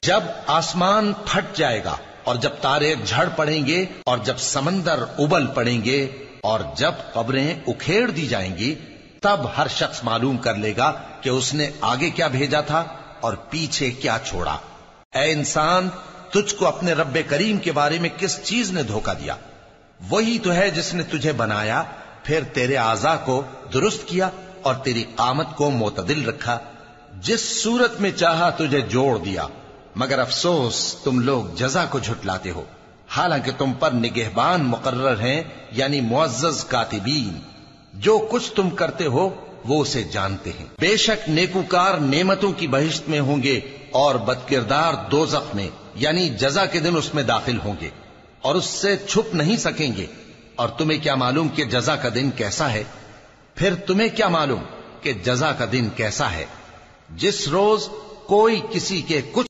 جب آسمان پھٹ جائے گا اور جب تارے جھڑ پڑیں گے اور جب سمندر ابل پڑیں گے اور جب قبریں اکھیڑ دی جائیں گی، تب ہر شخص معلوم کر لے گا کہ اس نے آگے کیا بھیجا تھا اور پیچھے کیا چھوڑا۔ اے انسان، تجھ کو اپنے رب کریم کے بارے میں کس چیز نے دھوکہ دیا؟ وہی تو ہے جس نے تجھے بنایا، پھر تیرے اعضاء کو درست کیا اور تیری قامت کو معتدل رکھا، جس صورت میں چاہا تجھے جوڑ دیا، مگر افسوس تم لوگ جزا کو جھٹلاتے ہو، حالانکہ تم پر نگہبان مقرر ہیں، یعنی معزز کاتبین، جو کچھ تم کرتے ہو وہ اسے جانتے ہیں۔ بے شک نیکوکار نعمتوں کی بہشت میں ہوں گے اور بدکردار دوزخ میں، یعنی جزا کے دن اس میں داخل ہوں گے اور اس سے چھپ نہیں سکیں گے۔ اور تمہیں کیا معلوم کہ جزا کا دن کیسا ہے؟ پھر تمہیں کیا معلوم کہ جزا کا دن کیسا ہے؟ جس روز کوئی کسی کے کچھ